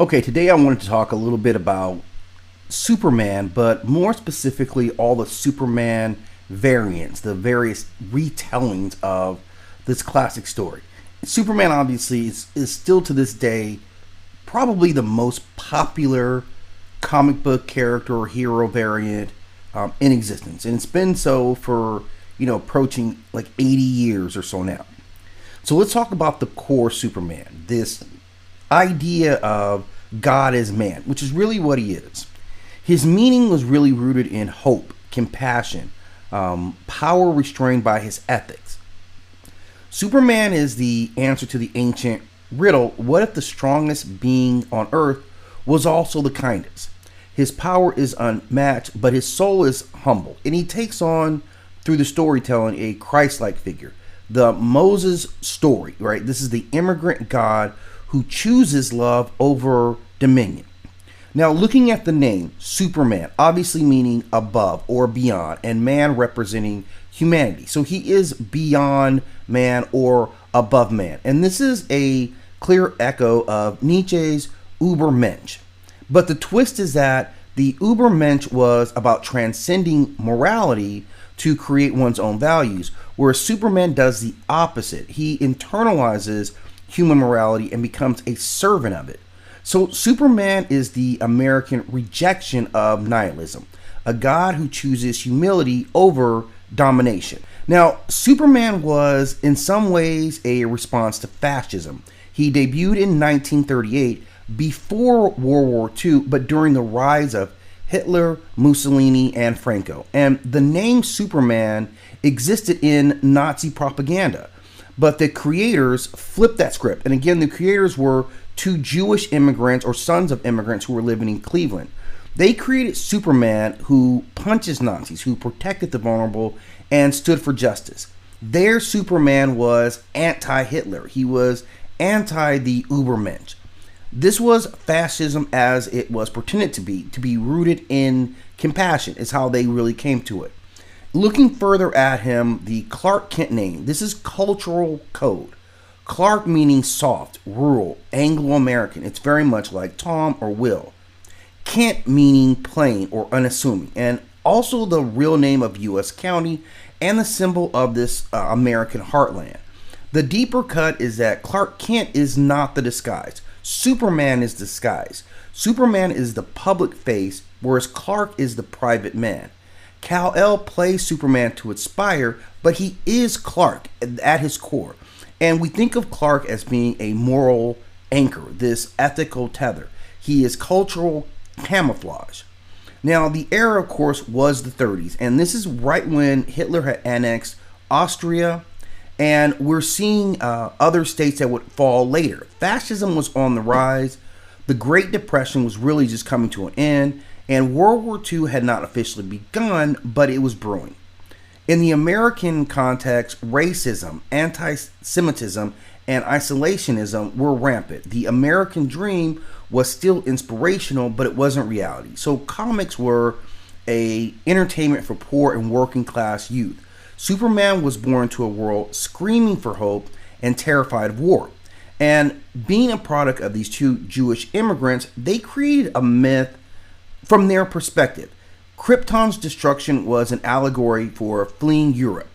Okay, today I wanted to talk a little bit about Superman, but more specifically, all the Superman variants, the various retellings of this classic story. Superman, obviously, is still to this day probably the most popular comic book character or hero variant in existence. And it's been so for, approaching like 80 years or so now. So let's talk about the core Superman, this idea of God as man, which is really what he is. His meaning was really rooted in hope, compassion, power restrained by his ethics. Superman is the answer to the ancient riddle, what if the strongest being on earth was also the kindest? His power is unmatched, but his soul is humble, and he takes on, through the storytelling, a Christ-like figure. The Moses story, right? This is the immigrant God who chooses love over dominion. Now, looking at the name Superman, obviously meaning above or beyond, and man representing humanity. So he is beyond man or above man. And this is a clear echo of Nietzsche's Übermensch. But the twist is that the Übermensch was about transcending morality to create one's own values, whereas Superman does the opposite. He internalizes human morality and becomes a servant of it. So Superman is the American rejection of nihilism, a god who chooses humility over domination. Now, Superman was in some ways a response to fascism. He debuted in 1938 before World War II, but during the rise of Hitler, Mussolini, and Franco. And the name Superman existed in Nazi propaganda, but the creators flipped that script. And again, the creators were two Jewish immigrants or sons of immigrants who were living in Cleveland. They created Superman, who punches Nazis, who protected the vulnerable, and stood for justice. Their Superman was anti-Hitler. He was anti the Übermensch. This was fascism as it was pretended to be rooted in compassion, is how they really came to it. Looking further at him, the Clark Kent name, this is cultural code. Clark meaning soft, rural, Anglo-American. It's very much like Tom or Will. Kent meaning plain or unassuming, and also the real name of U.S. county and the symbol of this American heartland. The deeper cut is that Clark Kent is not the disguise. Superman is disguised. Superman is the public face, whereas Clark is the private man. Kal-El plays Superman to inspire, but he is Clark at his core. And we think of Clark as being a moral anchor, this ethical tether. He is cultural camouflage. Now, the era, of course, was the 30s, and this is right when Hitler had annexed Austria, and we're seeing other states that would fall later. Fascism was on the rise. The Great Depression was really just coming to an end, and World War II had not officially begun, but it was brewing. In the American context, racism, anti-Semitism, and isolationism were rampant. The American dream was still inspirational, but it wasn't reality. So comics were an entertainment for poor and working class youth. Superman was born to a world screaming for hope and terrified of war. And being a product of these two Jewish immigrants, they created a myth from their perspective. Krypton's destruction was an allegory for fleeing Europe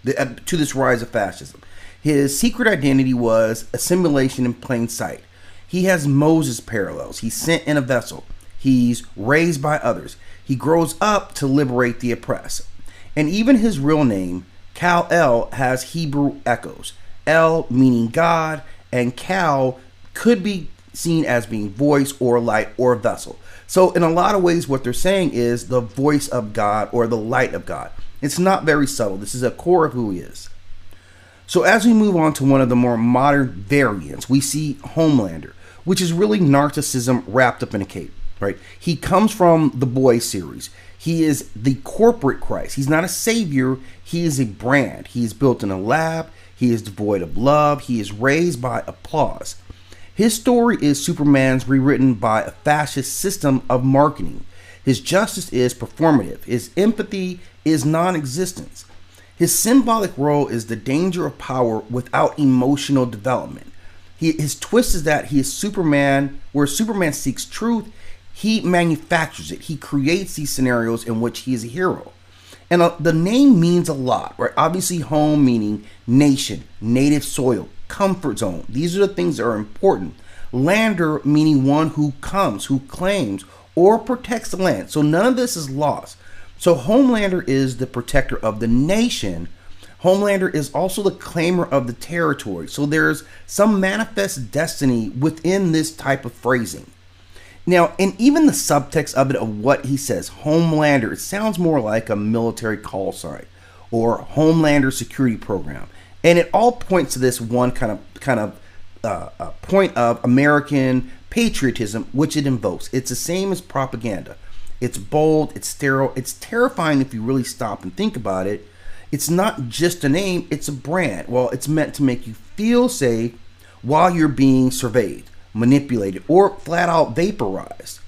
to this rise of fascism. His secret identity was a simulation in plain sight. He has Moses parallels. He's sent in a vessel. He's raised by others. He grows up to liberate the oppressed. And even his real name, Kal-El, has Hebrew echoes. El meaning God, and Kal could be seen as being voice or light or vessel. So in a lot of ways, what they're saying is the voice of God or the light of God. It's not very subtle. This is a core of who he is. So as we move on to one of the more modern variants, we see Homelander, which is really narcissism wrapped up in a cape, right? He comes from the Boys series. He is the corporate Christ. He's not a savior. He is a brand. He is built in a lab. He is devoid of love. He is raised by applause. His story is Superman's rewritten by a fascist system of marketing. His justice is performative. His empathy is non-existence. His symbolic role is the danger of power without emotional development. His twist is that he is Superman, where Superman seeks truth, he manufactures it. He creates these scenarios in which he is a hero. And the name means a lot, right? Obviously, home meaning nation, native soil, comfort zone. These are the things that are important. Lander meaning one who comes, who claims, or protects the land. So none of this is lost. So Homelander is the protector of the nation. Homelander is also the claimer of the territory. So there's some manifest destiny within this type of phrasing. Now, and even the subtext of it, of what he says, Homelander, it sounds more like a military call sign or Homelander security program. And it all points to this one kind of point of American patriotism, which it invokes. It's the same as propaganda. It's bold, it's sterile, it's terrifying if you really stop and think about it. It's not just a name, it's a brand. Well, it's meant to make you feel safe while you're being surveyed, manipulated, or flat out vaporized.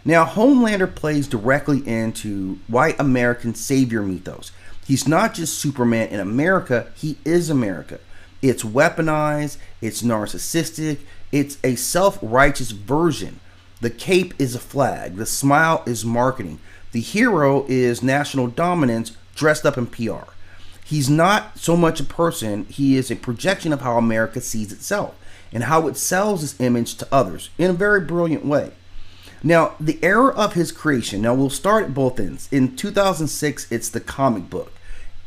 Now, Homelander plays directly into white American savior mythos. He's not just Superman in America, he is America. It's weaponized, it's narcissistic, it's a self-righteous version. The cape is a flag, the smile is marketing, the hero is national dominance dressed up in PR. He's not so much a person, he is a projection of how America sees itself and how it sells this image to others in a very brilliant way. Now, the era of his creation, now we'll start at both ends. In 2006, it's the comic book.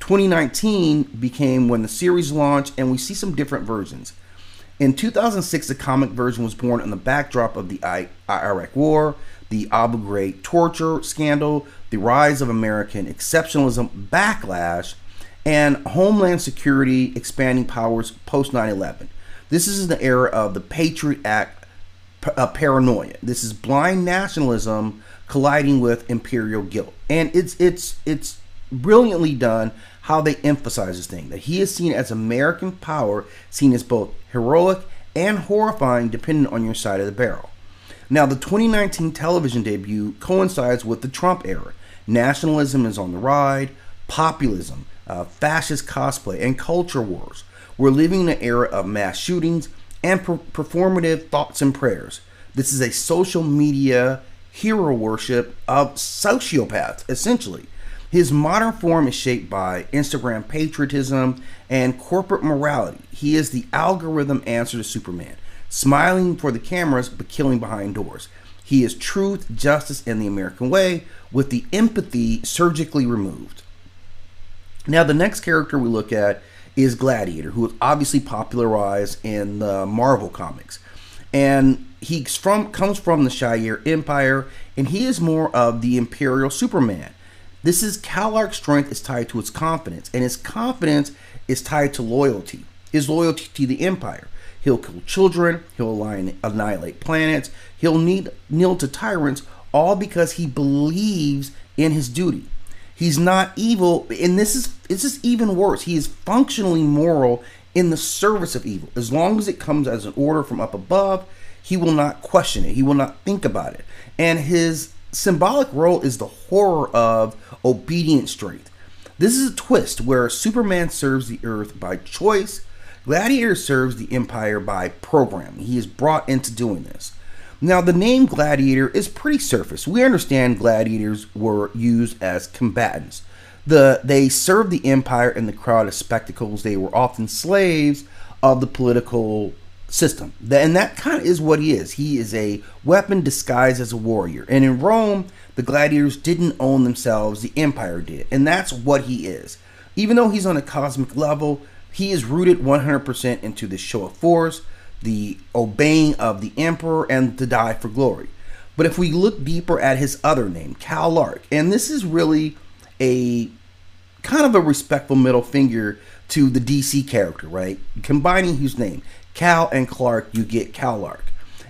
2019 became when the series launched, and we see some different versions. In 2006, the comic version was born on the backdrop of the Iraq War, the Abu Ghraib torture scandal, the rise of American exceptionalism backlash, and Homeland Security expanding powers post 9/11. This is the era of the Patriot Act paranoia. This is blind nationalism colliding with imperial guilt, and it's brilliantly done how they emphasize this thing, that he is seen as American power, seen as both heroic and horrifying depending on your side of the barrel. Now, the 2019 television debut coincides with the Trump era. Nationalism is on the ride, populism, fascist cosplay, and culture wars. We're living in an era of mass shootings and performative thoughts and prayers. This is a social media hero worship of sociopaths, essentially. His modern form is shaped by Instagram patriotism and corporate morality. He is the algorithm answer to Superman, smiling for the cameras but killing behind doors. He is truth, justice, and the American way, with the empathy surgically removed. Now, the next character we look at is Gladiator, who is obviously popularized in the Marvel comics. And he comes from the Shire Empire, and he is more of the Imperial Superman. This is Kallark's strength is tied to his confidence, and his confidence is tied to loyalty. His loyalty to the Empire. He'll kill children, he'll annihilate planets, he'll kneel to tyrants, all because he believes in his duty. He's not evil, and it's just even worse. He is functionally moral in the service of evil. As long as it comes as an order from up above, he will not question it. He will not think about it. And his symbolic role is the horror of obedient strength. This is a twist where Superman serves the Earth by choice. Gladiator serves the Empire by programming. He is brought into doing this. Now, the name Gladiator is pretty surface. We understand gladiators were used as combatants. They served the Empire in the crowd as spectacles. They were often slaves of the political system. And that kind of is what he is. He is a weapon disguised as a warrior. And in Rome, the gladiators didn't own themselves. The Empire did. And that's what he is. Even though he's on a cosmic level, he is rooted 100% into the show of force, the obeying of the emperor, and to die for glory. But if we look deeper at his other name, Kallark, and this is really a kind of a respectful middle finger to the DC character, right? Combining his name, Kal and Clark, you get Kallark.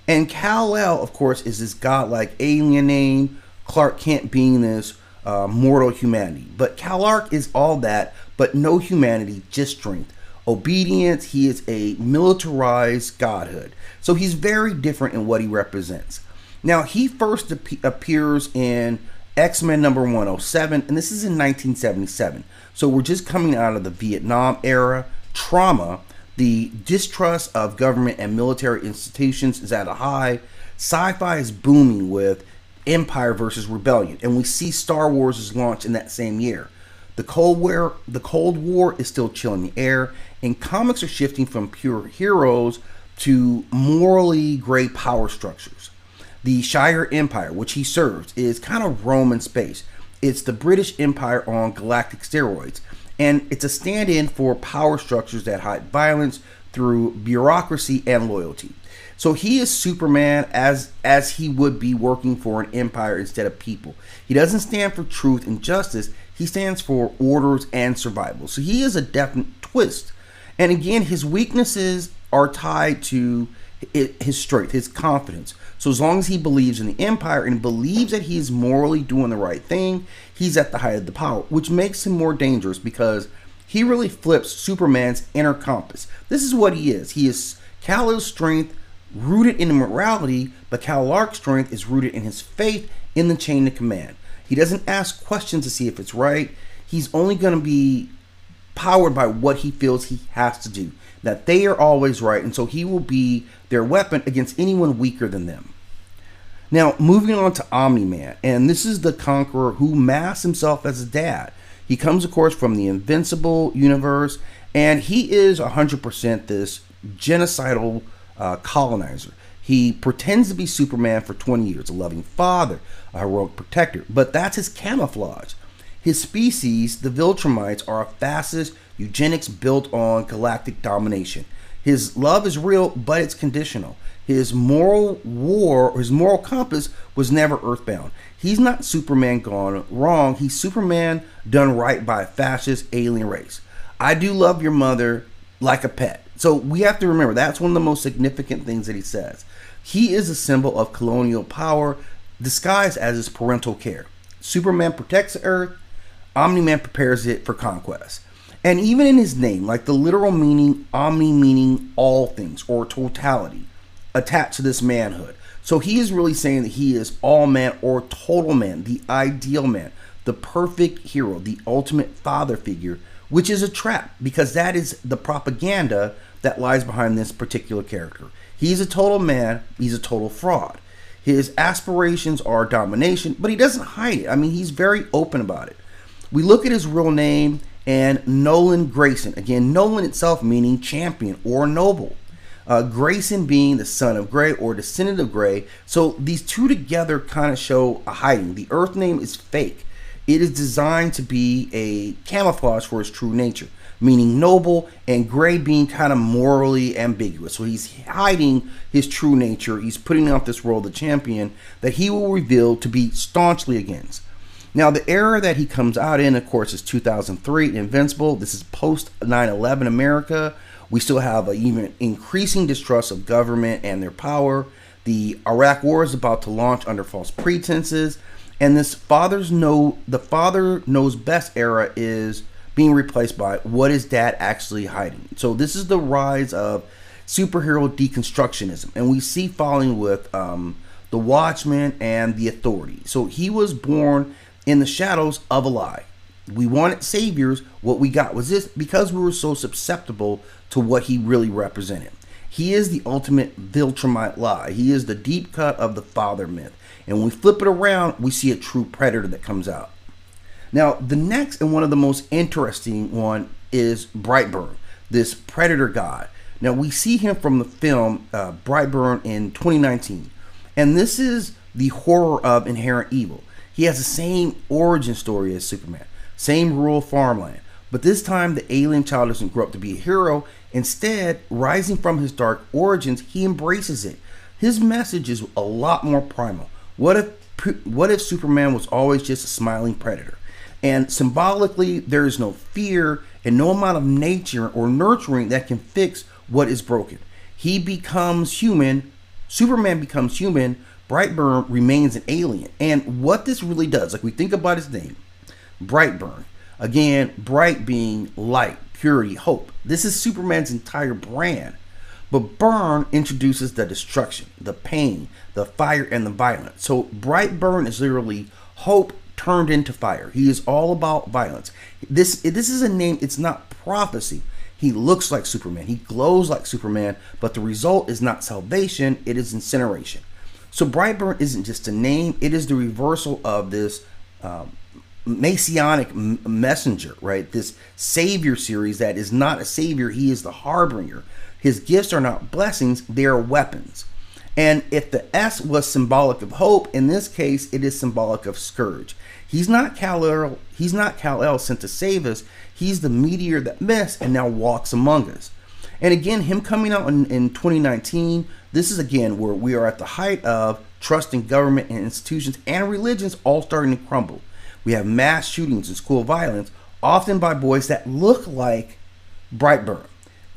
And Kal-El, of course, is this godlike alien name, Clark Kent being this mortal humanity. But Kallark is all that, but no humanity, just strength. Obedience, he is a militarized godhood. So he's very different in what he represents. Now, he first appears in X-Men number 107, and this is in 1977. So we're just coming out of the Vietnam era, trauma, The distrust of government and military institutions is at a high. Sci-fi is booming with Empire versus Rebellion, and we see Star Wars is launched in that same year. The Cold War is still chilling the air, and comics are shifting from pure heroes to morally gray power structures. The Shire Empire, which he serves, is kind of Rome in space. It's the British Empire on galactic steroids, and it's a stand-in for power structures that hide violence through bureaucracy and loyalty. So he is Superman as he would be working for an empire instead of people. He doesn't stand for truth and justice. He stands for orders and survival. So he is a definite twist. And again, his weaknesses are tied to his strength, his confidence. So as long as he believes in the empire and believes that he is morally doing the right thing, he's at the height of the power, which makes him more dangerous because he really flips Superman's inner compass. This is what he is. He is Kal-El's strength rooted in morality, but Kallark's strength is rooted in his faith in the chain of command. He doesn't ask questions to see if it's right. He's only going to be powered by what he feels he has to do, that they are always right, and so he will be their weapon against anyone weaker than them. Now, moving on to Omni-Man, and this is the conqueror who masks himself as a dad. He comes, of course, from the Invincible universe, and he is 100% this genocidal colonizer. He pretends to be Superman for 20 years, a loving father, a heroic protector, but that's his camouflage. His species, the Viltrumites, are a fascist eugenics built on galactic domination. His love is real, but it's conditional. His moral compass was never earthbound. He's not Superman gone wrong. He's Superman done right by a fascist alien race. I do love your mother like a pet. So we have to remember that's one of the most significant things that he says. He is a symbol of colonial power disguised as his parental care. Superman protects the earth. Omni-Man prepares it for conquest. And even in his name, like the literal meaning, omni meaning all things or totality, attached to this manhood. So he is really saying that he is all man or total man, the ideal man, the perfect hero, the ultimate father figure, which is a trap because that is the propaganda that lies behind this particular character. He's a total man. He's a total fraud. His aspirations are domination, but he doesn't hide it. I mean, he's very open about it. We look at his real name and Nolan Grayson. Again, Nolan itself meaning champion or noble. Grayson being the son of Gray or descendant of Gray. So these two together kind of show a hiding. The Earth name is fake. It is designed to be a camouflage for his true nature, meaning noble, and Gray being kind of morally ambiguous. So he's hiding his true nature. He's putting out this role of the champion that he will reveal to be staunchly against. Now, the era that he comes out in, of course, is 2003, Invincible. This is post 9/11 America. We still have an even increasing distrust of government and their power. The Iraq War is about to launch under false pretenses. And this the father knows best era is being replaced by what is dad actually hiding. So this is the rise of superhero deconstructionism. And we see following with the Watchmen and the Authority. So he was born in the shadows of a lie. We wanted saviors. What we got was this because we were so susceptible to what he really represented. He is the ultimate Viltrumite lie. He is the deep cut of the father myth. And when we flip it around, we see a true predator that comes out. Now, the next and one of the most interesting one is Brightburn, this predator god. Now, we see him from the film Brightburn in 2019. And this is the horror of inherent evil. He has the same origin story as Superman, same rural farmland. But this time, the alien child doesn't grow up to be a hero. Instead, rising from his dark origins, he embraces it. His message is a lot more primal. What if Superman was always just a smiling predator? And symbolically, there is no fear and no amount of nature or nurturing that can fix what is broken. He becomes human. Superman becomes human. Brightburn remains an alien. And what this really does, like we think about his name, Brightburn. Again, bright being light, purity, hope. This is Superman's entire brand. But burn introduces the destruction, the pain, the fire, and the violence. So Brightburn is literally hope turned into fire. He is all about violence. This is a name, it's not prophecy. He looks like Superman. He glows like Superman, but the result is not salvation, it is incineration. So Brightburn isn't just a name, it is the reversal of this messianic messenger, right? This savior series that is not a savior, he is the harbinger. His gifts are not blessings, they are weapons. And if the S was symbolic of hope, in this case, it is symbolic of scourge. He's not Kal-El sent to save us. He's the meteor that missed and now walks among us. And again, him coming out in 2019, this is again where we are at the height of trust in government and institutions and religions all starting to crumble. We have mass shootings and school violence, often by boys that look like Brightburn.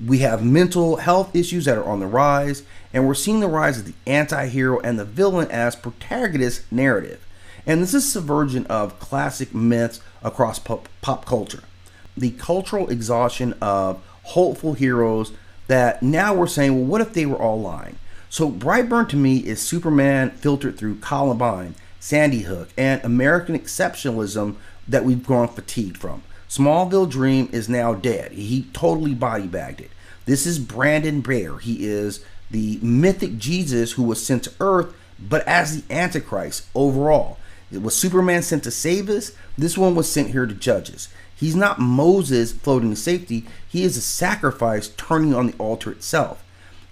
We have mental health issues that are on the rise, and we're seeing the rise of the anti-hero and the villain as protagonist narrative. And this is subversion of classic myths across pop culture. The cultural exhaustion of hopeful heroes that now we're saying, well, what if they were all lying? So Brightburn to me is Superman filtered through Columbine, Sandy Hook, and American exceptionalism that we've grown fatigued from. Smallville Dream is now dead. He totally body bagged it. This is Brandon Bear. He is the mythic Jesus who was sent to Earth, but as the Antichrist overall. It was Superman sent to save us. This one was sent here to judge us. He's not Moses floating to safety. He is a sacrifice turning on the altar itself.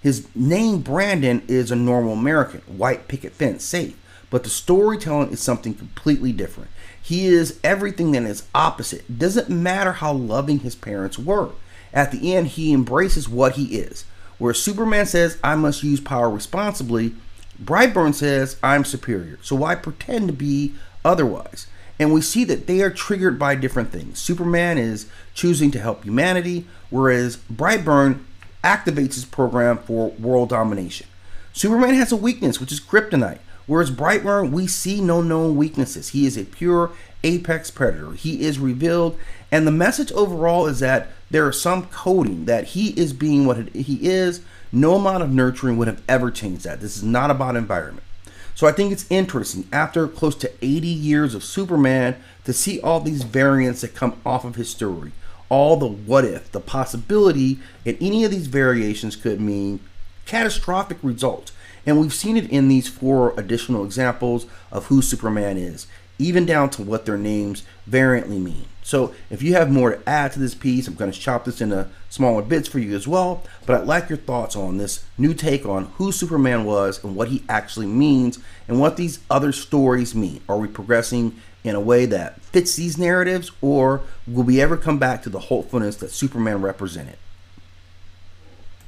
His name, Brandon, is a normal American, white picket fence, safe. But the storytelling is something completely different. He is everything that is opposite. It doesn't matter how loving his parents were. At the end, he embraces what he is. Where Superman says, I must use power responsibly, Brightburn says, I'm superior. So why pretend to be otherwise? And we see that they are triggered by different things. Superman is choosing to help humanity, whereas Brightburn activates his program for world domination. Superman has a weakness, which is kryptonite. Whereas Brightburn, we see no known weaknesses. He is a pure apex predator. He is revealed. And the message overall is that there is some coding that he is being what he is. No amount of nurturing would have ever changed that. This is not about environment. So I think it's interesting, after close to 80 years of Superman, to see all these variants that come off of his story. All the what if, the possibility, and any of these variations could mean catastrophic results. And we've seen it in these 4 additional examples of who Superman is, even down to what their names variantly mean. So if you have more to add to this piece, I'm going to chop this into smaller bits for you as well. But I'd like your thoughts on this new take on who Superman was and what he actually means and what these other stories mean. Are we progressing in a way that fits these narratives, or will we ever come back to the hopefulness that Superman represented?